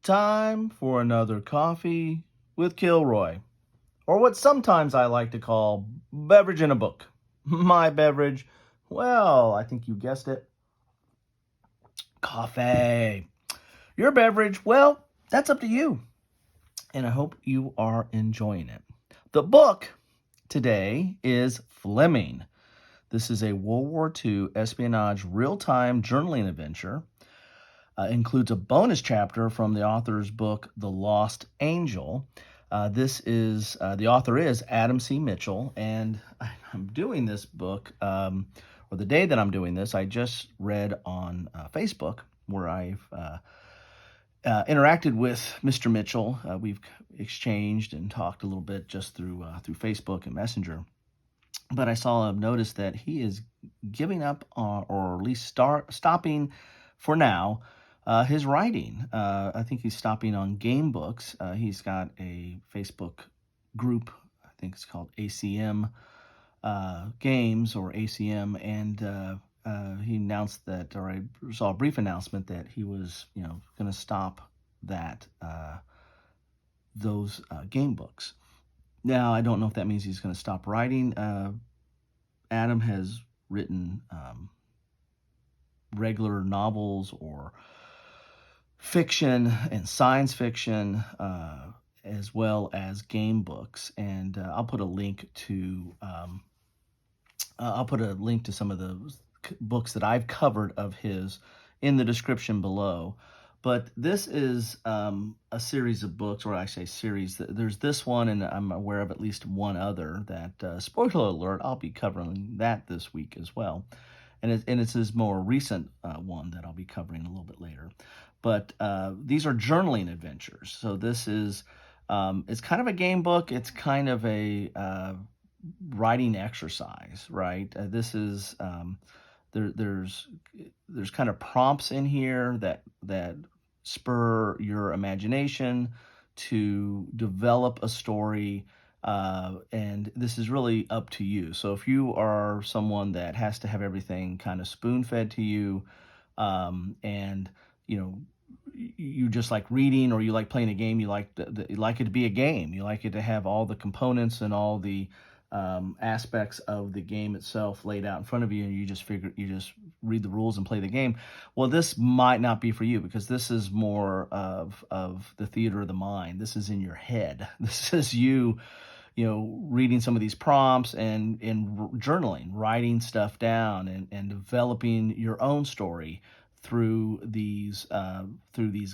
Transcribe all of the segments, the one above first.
Time for another coffee with Kilroy, or what sometimes I like to call beverage in a book. My beverage, well, I think you guessed it, coffee. Your beverage, well, that's up to you, and I hope you are enjoying it. The book today is Flemming. This is a World War II espionage real-time journaling adventure. Includes a bonus chapter from the author's book, The Lost Angel. The author is Adam C. Mitchell, and I'm doing this book, or the day that I'm doing this, I just read on Facebook where I've interacted with Mr. Mitchell. We've exchanged and talked a little bit just through Facebook and Messenger. But I saw a notice that he is giving up, or at least stopping for now, his writing. I think he's stopping on gamebooks. He's got a Facebook group, I think it's called ACM Games or ACM, and he announced that, or I saw a brief announcement that he was, going to stop those game books. Now, I don't know if that means he's going to stop writing. Adam has written regular novels or fiction and science fiction, as well as game books, and I'll put a link to some of the books that I've covered of his in the description below. But this is a series of books, or I say series. There's this one, and I'm aware of at least one other that, spoiler alert, I'll be covering that this week as well. And it's his more recent one that I'll be covering a little bit later. But these are journaling adventures. So this is, it's kind of a game book. It's kind of a writing exercise, right? This is, there's kind of prompts in here that spur your imagination to develop a story, and this is really up to you. So if you are someone that has to have everything kind of spoon-fed to you, and you just like reading, or you like playing a game, you like it to be a game, you like it to have all the components and all the aspects of the game itself laid out in front of you, and you just read the rules and play the game. Well, this might not be for you, because this is more of the theater of the mind. This is in your head. This is you reading some of these prompts and journaling, writing stuff down, and developing your own story through these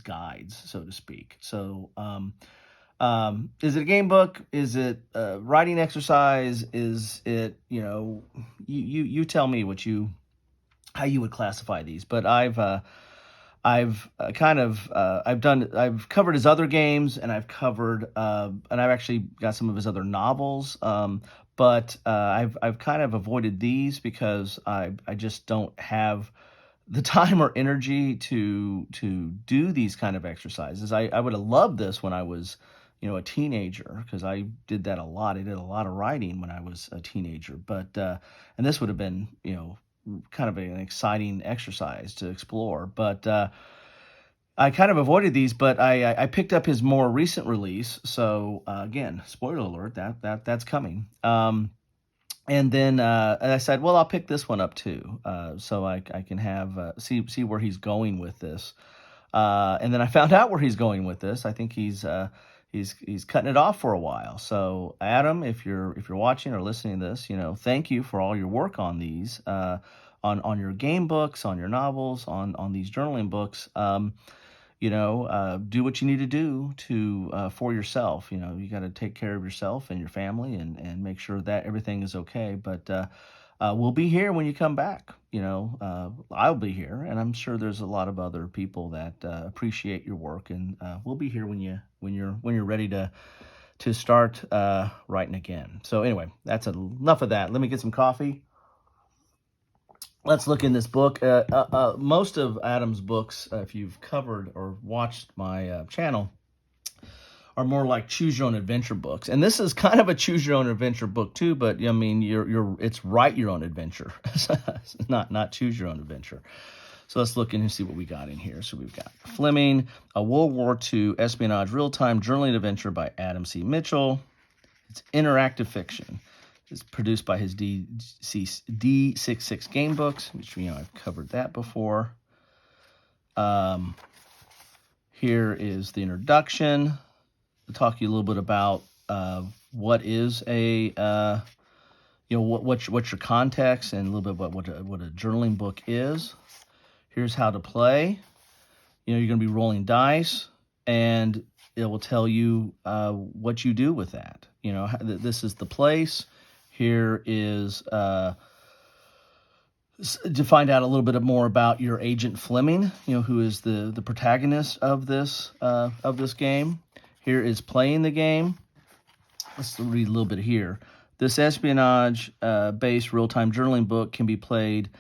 guides, so to speak. So is it a game book? Is it a writing exercise? Is it, you tell me how you would classify these. But I've covered his other games, and I've actually got some of his other novels. But I've kind of avoided these because I just don't have the time or energy to do these kind of exercises. I would have loved this when I was, a teenager, because I did that a lot. I did a lot of writing when I was a teenager, but and this would have been, kind of an exciting exercise to explore. But I kind of avoided these, but I picked up his more recent release. So again, spoiler alert, that's coming. And then I said, well, I'll pick this one up too, so I can have see where he's going with this. And then I found out where he's going with this. I think he's cutting it off for a while. So Adam, if you're watching or listening to this, thank you for all your work on these, on your game books, on your novels, on these journaling books. Do what you need to do for yourself. You got to take care of yourself and your family, and make sure that everything is okay. But we'll be here when you come back. I'll be here, and I'm sure there's a lot of other people that appreciate your work, and we'll be here when you're ready to start writing again. So anyway, that's enough of that. Let me get some coffee. Let's look in this book. Most of Adam's books, if you've covered or watched my channel, are more like choose your own adventure books, and this is kind of a choose your own adventure book too. But I mean, it's write your own adventure, not choose your own adventure. So let's look in and see what we got in here. So we've got Flemming, a World War II espionage real-time journaling adventure by Adam C. Mitchell. It's interactive fiction. It's produced by his D66 gamebooks, which I've covered that before. Here is the introduction. I'll talk to you a little bit about what is a what's your context, and a little bit about what a journaling book is. Here's how to play. You're going to be rolling dice, and it will tell you what you do with that. This is the place. Here is to find out a little bit more about your Agent Flemming, who is the protagonist of this game. Here is playing the game. Let's read a little bit here. This espionage-based real-time journaling book can be played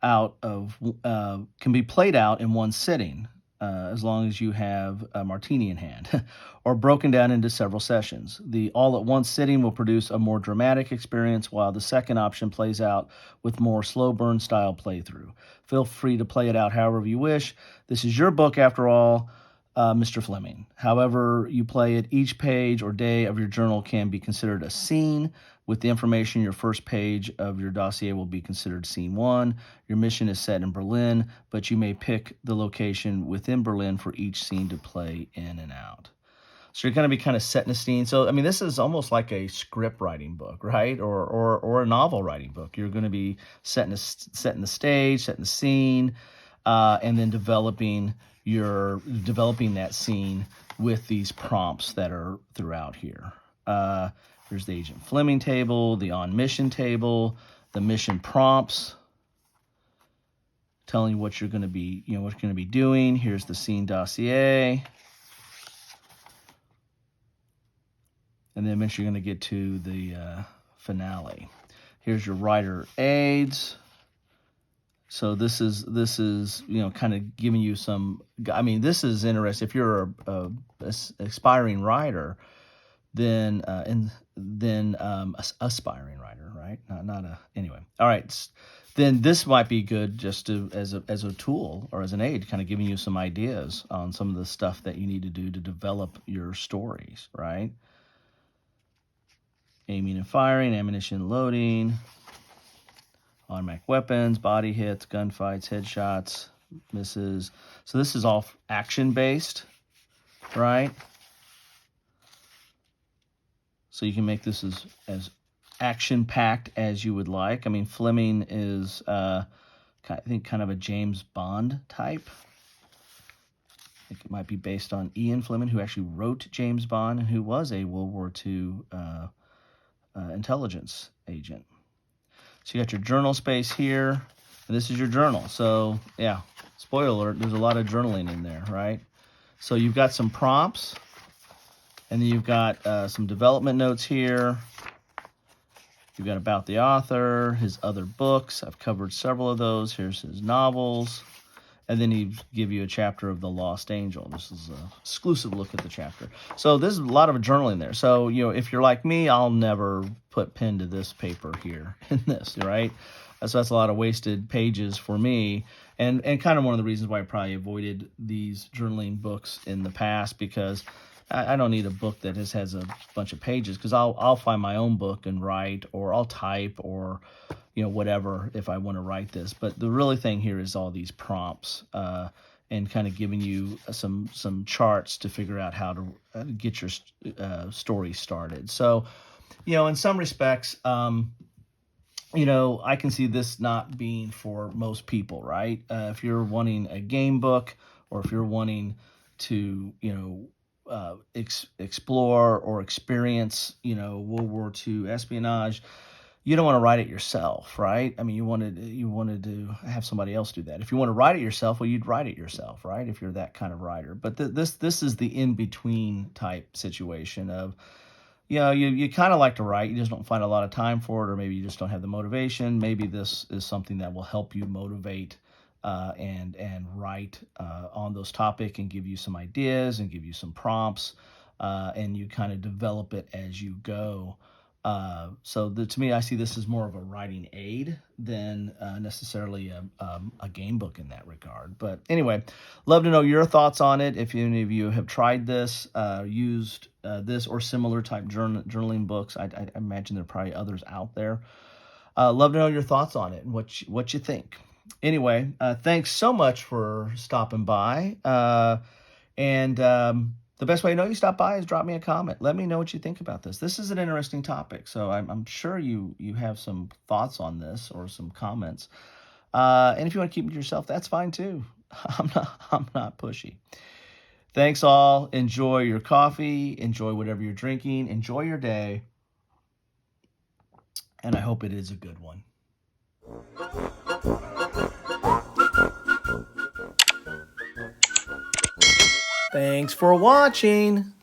out in one sitting, as long as you have a martini in hand, or broken down into several sessions. The all-at-once sitting will produce a more dramatic experience, while the second option plays out with more slow burn style playthrough. Feel free to play it out however you wish. This is your book after all, Mr. Flemming. However you play it, each page or day of your journal can be considered a scene. With the information, your first page of your dossier will be considered scene 1. Your mission is set in Berlin, but you may pick the location within Berlin for each scene to play in and out. So you're going to be kind of setting a scene. So, this is almost like a script writing book, right? Or a novel writing book. You're going to be setting the stage, setting the scene, and then developing that scene with these prompts that are throughout here. There's the Agent Flemming table, the on mission table, the mission prompts, telling you what you're going to be, doing. Here's the scene dossier, and then eventually you're going to get to the finale. Here's your writer aids. So this is kind of giving you some. This is interesting. If you're a aspiring writer, then aspiring writer, right? Anyway. All right. Then this might be good just as a tool or as an aid, kind of giving you some ideas on some of the stuff that you need to do to develop your stories, right? Aiming and firing, ammunition loading, automatic weapons, body hits, gunfights, headshots, misses. So this is all action-based, right? So you can make this as action-packed as you would like. Flemming is, I think, kind of a James Bond type. I think it might be based on Ian Fleming, who actually wrote James Bond and who was a World War II intelligence agent. So you got your journal space here, and this is your journal. So, yeah, spoiler alert, there's a lot of journaling in there, right? So you've got some prompts. And then you've got some development notes here. You've got about the author, his other books. I've covered several of those. Here's his novels. And then he give you a chapter of The Lost Angel. This is an exclusive look at the chapter. So there's a lot of journaling there. So, if you're like me, I'll never put pen to this paper here in this, right? So that's a lot of wasted pages for me. And kind of one of the reasons why I probably avoided these journaling books in the past, because I don't need a book that just has a bunch of pages, because I'll find my own book and write, or I'll type, or whatever if I want to write this. But the really thing here is all these prompts and kind of giving you some charts to figure out how to get your story started. So, in some respects, I can see this not being for most people, right? If you're wanting a game book, or if you're wanting to, explore or experience, World War II espionage, you don't want to write it yourself, right? You wanted to have somebody else do that. If you want to write it yourself, well, you'd write it yourself, right? If you're that kind of writer. But this is the in-between type situation of, you kind of like to write, you just don't find a lot of time for it, or maybe you just don't have the motivation. Maybe this is something that will help you motivate and write on those topics, and give you some ideas and give you some prompts, and you kind of develop it as you go. To me, I see this as more of a writing aid than necessarily a game book in that regard. But anyway, love to know your thoughts on it. If any of you have tried this, used this or similar type journaling books, I imagine there are probably others out there. Love to know your thoughts on it and what you think. Anyway, thanks so much for stopping by. The best way to know you stop by is drop me a comment. Let me know what you think about this. This is an interesting topic, so I'm sure you have some thoughts on this or some comments. And if you want to keep it to yourself, that's fine too. I'm not pushy. Thanks all. Enjoy your coffee. Enjoy whatever you're drinking. Enjoy your day. And I hope it is a good one. Thanks for watching.